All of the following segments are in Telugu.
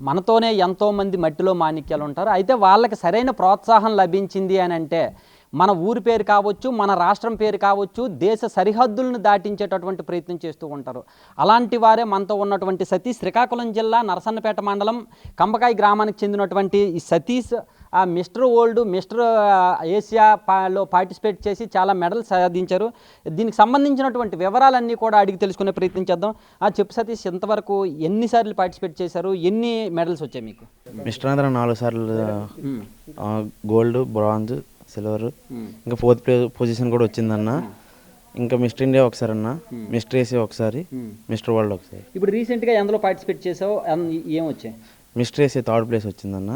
మనతోనే ఎంతోమంది మట్టిలో మాణిక్యాలు ఉంటారు. అయితే వాళ్ళకి సరైన ప్రోత్సాహం లభించింది అని అంటే మన ఊరి పేరు కావచ్చు, మన రాష్ట్రం పేరు కావచ్చు, దేశ సరిహద్దులను దాటించేటటువంటి ప్రయత్నం చేస్తూ ఉంటారు. అలాంటి వారే మనతో ఉన్నటువంటి సతీష్. శ్రీకాకుళం జిల్లా నరసన్నపేట మండలం కంబకాయ గ్రామానికి చెందినటువంటి ఈ సతీష్ మిస్టర్ వరల్డ్, మిస్టర్ ఏషియాలో పార్టిసిపేట్ చేసి చాలా మెడల్స్ సాధించారు. దీనికి సంబంధించినటువంటి వివరాలన్నీ కూడా అడిగి తెలుసుకునే ప్రయత్నం చేద్దాం. చెప్పు సతీష్, ఇంతవరకు ఎన్నిసార్లు పార్టిసిపేట్ చేశారు, ఎన్ని మెడల్స్ వచ్చాయి మీకు? మిస్టర్ ఆంధ్ర 4 సార్లు గోల్డ్, బ్రాంజ్, సిల్వర్, ఇంకా 4th పొజిషన్ కూడా వచ్చిందన్న. ఇంకా మిస్టర్ ఇండియా ఒకసారి అన్న, మిస్టర్ ఏషియా ఒకసారి, మిస్టర్ వరల్డ్ ఒకసారి. ఇప్పుడు రీసెంట్గా ఎందులో పార్టిసిపేట్ చేసావు, ఏం వచ్చాయి? మిస్టర్ ఏషియా 3rd ప్లేస్ వచ్చిందన్న,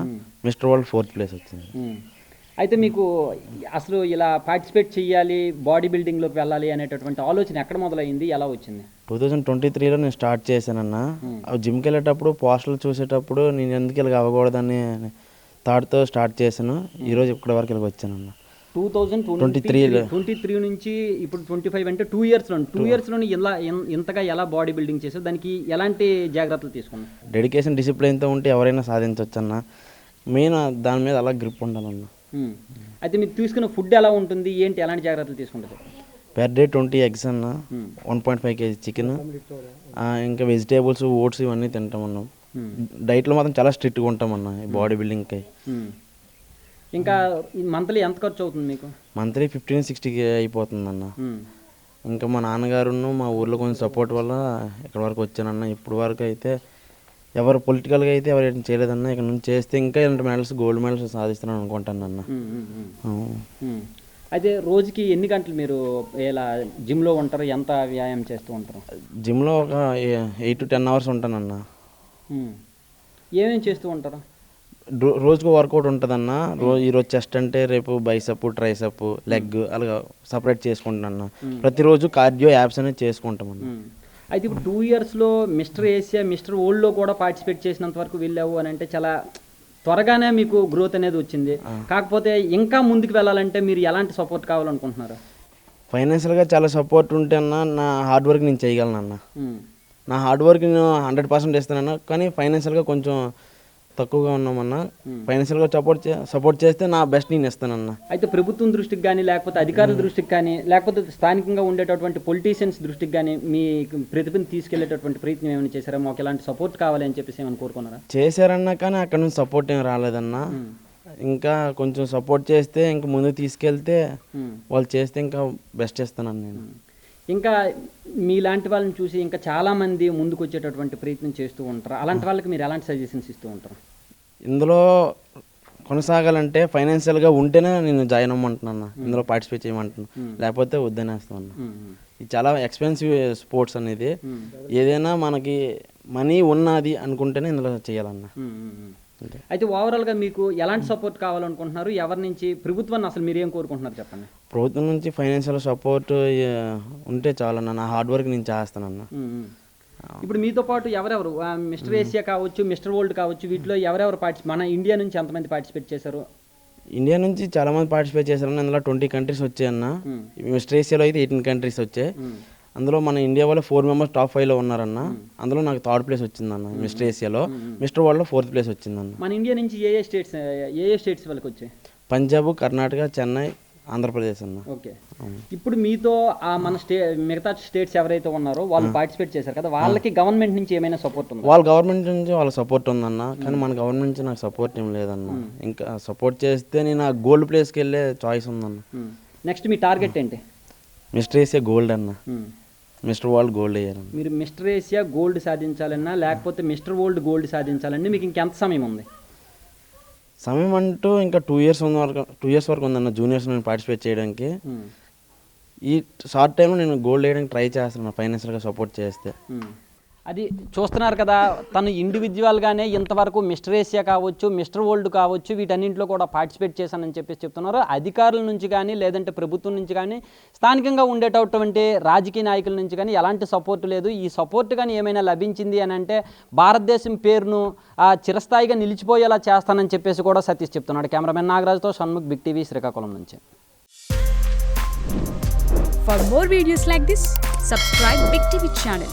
మిస్టర్ వరల్డ్ 4th ప్లేస్ వచ్చింది. అయితే మీకు అసలు ఇలా పార్టిసిపేట్ చేయాలి, బాడీ బిల్డింగ్లోకి వెళ్ళాలి అనేటటువంటి ఆలోచన ఎక్కడ మొదలైంది, ఎలా వచ్చింది? 2023లో నేను స్టార్ట్ చేశానన్న. జిమ్కి వెళ్ళేటప్పుడు పోస్టర్లు చూసేటప్పుడు నేను ఎందుకు ఇలాగ అవ్వకూడదని థాట్తో స్టార్ట్ చేశాను. ఈరోజు ఇక్కడి వరకు ఇలాగ వచ్చానన్న. 2023 నుంచి ఇప్పుడు 25 అంటే 2 ఇయర్స్లోని ఇంతగా ఎలా బాడీ బిల్డింగ్ చేసావు, దానికి ఎలాంటి జాగ్రత్తలు తీసుకున్నావు? డెడికేషన్, డిసిప్లిన్తో ఉంటే ఎవరైనా సాధించవచ్చు అన్న. మెయిన్ దాని మీద అలా గ్రిప్ ఉండాలన్న. అయితే మీరు తీసుకున్న ఫుడ్ ఎలా ఉంటుంది, ఏంటి, ఎలాంటి జాగ్రత్తలు తీసుకుంటారు? పెర్ డే 20 ఎగ్స్ అన్న, 1.5 kg చికెన్, ఇంకా వెజిటేబుల్స్, ఓట్స్ ఇవన్నీ తింటామన్నాం. డైట్లో మాత్రం చాలా స్ట్రిక్ట్గా ఉంటామన్న ఈ బాడీ బిల్డింగ్కి. ఇంకా మంత్లీ ఎంత ఖర్చు అవుతుంది మీకు? మంత్లీ 15-60 అయిపోతుందన్న. ఇంకా మా నాన్నగారును మా ఊర్లో కొంచెం సపోర్ట్ వల్ల ఇక్కడ వరకు వచ్చానన్న. ఇప్పుడు వరకు అయితే ఎవరు పొలిటికల్గా అయితే ఎవరు ఏం చేయలేదన్న. ఇక్కడ నుంచి చేస్తే ఇంకా ఇలాంటి మెడల్స్, గోల్డ్ మెడల్స్ సాధిస్తున్నాను అనుకుంటాను అన్న. అయితే రోజుకి ఎన్ని గంటలు మీరు ఇలా జిమ్లో ఉంటారు, ఎంత వ్యాయామం చేస్తూ ఉంటారు? జిమ్లో ఒక 8 to 10 hours ఉంటానన్న. ఏమేమి చేస్తూ ఉంటారు? రోజుకు వర్కౌట్ ఉంటుందన్న. ఈరోజు చెస్ట్ అంటే రేపు బైసప్, ట్రైసప్, లెగ్ అలాగా సపరేట్ చేసుకుంటానన్న. ప్రతిరోజు కార్డియో, యాప్స్ అనేది చేసుకుంటామన్న. అయితే ఇప్పుడు 2 ఇయర్స్లో మిస్టర్ ఏషియా, మిస్టర్ వరల్డ్లో కూడా పార్టిసిపేట్ చేసినంత వరకు వెళ్ళావు అని అంటే చాలా త్వరగానే మీకు గ్రోత్ అనేది వచ్చింది. కాకపోతే ఇంకా ముందుకు వెళ్ళాలంటే మీరు ఎలాంటి సపోర్ట్ కావాలనుకుంటున్నారు? ఫైనాన్షియల్గా చాలా సపోర్ట్ ఉంటే అన్న నా హార్డ్ వర్క్ నేను చేయగలను. నా హార్డ్ వర్క్ నేను 100% ఇస్తానన్నా. కానీ ఫైనాన్షియల్గా కొంచెం తక్కువగా ఉన్నామన్నా. ఫైనాన్షియల్గా సపోర్ట్ చేస్తే నా బెస్ట్ నేను ఇస్తానన్నా. అయితే ప్రభుత్వం దృష్టికి కానీ, లేకపోతే అధికారుల దృష్టికి కానీ, లేకపోతే స్థానికంగా ఉండేటటువంటి పొలిటీషియన్స్ దృష్టికి కానీ మీ ప్రతిభను తీసుకెళ్లేటటువంటి ప్రయత్నం ఏమైనా చేశారా? మాకు ఎలాంటి సపోర్ట్ కావాలి అని చెప్పేసి ఏమైనా కోరుకున్నారా? చేశారన్నా, కానీ అక్కడ నుంచి సపోర్ట్ ఏం రాలేదన్నా. ఇంకా కొంచెం సపోర్ట్ చేస్తే ఇంకా ముందుకు తీసుకెళ్తే వాళ్ళు చేస్తే ఇంకా బెస్ట్ ఇస్తానని నేను. ఇంకా మీలాంటి వాళ్ళని చూసి ఇంకా చాలామంది ముందుకు వచ్చేటటువంటి ప్రయత్నం చేస్తూ ఉంటారు. అలాంటి వాళ్ళకి మీరు ఎలాంటి సజెషన్స్ ఇస్తూ ఉంటారు? ఇందులో కొనసాగాలంటే ఫైనాన్షియల్గా ఉంటేనే నేను జాయిన్ అవ్వమంటున్నా, ఇందులో పార్టిసిపేట్ చేయమంటున్నాను. లేకపోతే వద్దనేస్తాను. ఇది చాలా ఎక్స్పెన్సివ్ స్పోర్ట్స్ అనేది. ఏదైనా మనకి మనీ ఉన్నది అనుకుంటేనే ఇందులో చేయాలన్న. అయితే ఓవరాల్గా మీకు ఎలాంటి సపోర్ట్ కావాలనుకుంటున్నారు? ఎవరి నుంచి, ప్రభుత్వాన్ని అసలు మీరు ఏం కోరుకుంటున్నారు చెప్పండి? ప్రభుత్వం నుంచి ఫైనాన్షియల్ సపోర్ట్ ఉంటే చాలన్న. నా హార్డ్ వర్క్ నేను చేస్తానన్న. ఇప్పుడు మీతో పాటు ఎవరెవరు, మిస్టర్ ఏషియా కావచ్చు, మిస్టర్ వరల్డ్ కావచ్చు, వీటిలో ఎవరెవరు మన ఇండియా నుంచి ఎంతమంది పార్టిసిపేట్ చేశారు? ఇండియా నుంచి చాలా మంది పార్టిసిపేట్ చేశారన్న. అందులో 20 కంట్రీస్ వచ్చాయన్న. మిస్టర్ ఏషియాలో అయితే 18 కంట్రీస్ వచ్చాయి. అందులో మన ఇండియా వాళ్ళు 4 మెంబర్స్ టాప్ 5లో ఉన్నారన్న. అందులో నాకు 3rd ప్లేస్ వచ్చిందన్న మిస్టర్ ఏషియాలో. మిస్టర్ వరల్డ్లో 4th ప్లేస్ వచ్చిందన్న. మన ఇండియా నుంచి ఏ ఏ స్టేట్స్ వాళ్ళకి వచ్చాయి? పంజాబ్, కర్ణాటక, చెన్నై, ఆంధ్రప్రదేశ్ అన్న. ఓకే. ఇప్పుడు మీతో మన మిగతా స్టేట్స్ ఎవరైతే ఉన్నారో వాళ్ళు పార్టిసిపేట్ చేశారు కదా, వాళ్ళకి గవర్నమెంట్ నుంచి ఏమైనా సపోర్ట్ ఉందా? వాళ్ళ గవర్నమెంట్ నుంచి వాళ్ళ సపోర్ట్ ఉందన్న. కానీ మన గవర్నమెంట్ నుంచి నాకు సపోర్ట్ ఏం లేదన్న. ఇంకా సపోర్ట్ చేస్తే నేను ఆ గోల్డ్ ప్లేస్కి వెళ్ళే చాయిస్ ఉందన్న. నెక్స్ట్ మీ టార్గెట్ ఏంటి? మిస్టర్ ఏషియా గోల్డ్ అన్న, మిస్టర్ వరల్డ్ గోల్డ్ అయ్యారు. మీరు మిస్టర్ ఏషియా గోల్డ్ సాధించాలన్నా, లేకపోతే మిస్టర్ వరల్డ్ గోల్డ్ సాధించాలన్నా మీకు ఇంకెంత సమయం ఉంది? సమయం అంటూ ఇంకా 2 ఇయర్స్ వరకు ఉందన్న జూనియర్స్ నేను పార్టిసిపేట్ చేయడానికి. ఈ షార్ట్ టైంలో నేను గోల్డ్ వేయడానికి ట్రై చేస్తున్నాను ఫైనాన్షియల్గా సపోర్ట్ చేస్తే. అది చూస్తున్నారు కదా, తను ఇండివిజువల్గానే ఇంతవరకు మిస్టర్ ఏషియా కావచ్చు, మిస్టర్ వరల్డ్ కావచ్చు, వీటన్నింటిలో కూడా పార్టిసిపేట్ చేశానని చెప్పేసి చెప్తున్నారు. అధికారుల నుంచి కానీ, లేదంటే ప్రభుత్వం నుంచి కానీ, స్థానికంగా ఉండేటటువంటి రాజకీయ నాయకుల నుంచి కానీ ఎలాంటి సపోర్ట్ లేదు. ఈ సపోర్ట్ కానీ ఏమైనా లభించింది అని అంటే భారతదేశం పేరును చిరస్థాయిగా నిలిచిపోయేలా చేస్తానని చెప్పేసి కూడా సతీష్ చెప్తున్నాడు. కెమెరామెన్ నాగరాజుతో షణ్ముఖ్, బిగ్ టీవీ, శ్రీకాకుళం నుంచి. For more videos like this, subscribe Big TV channel.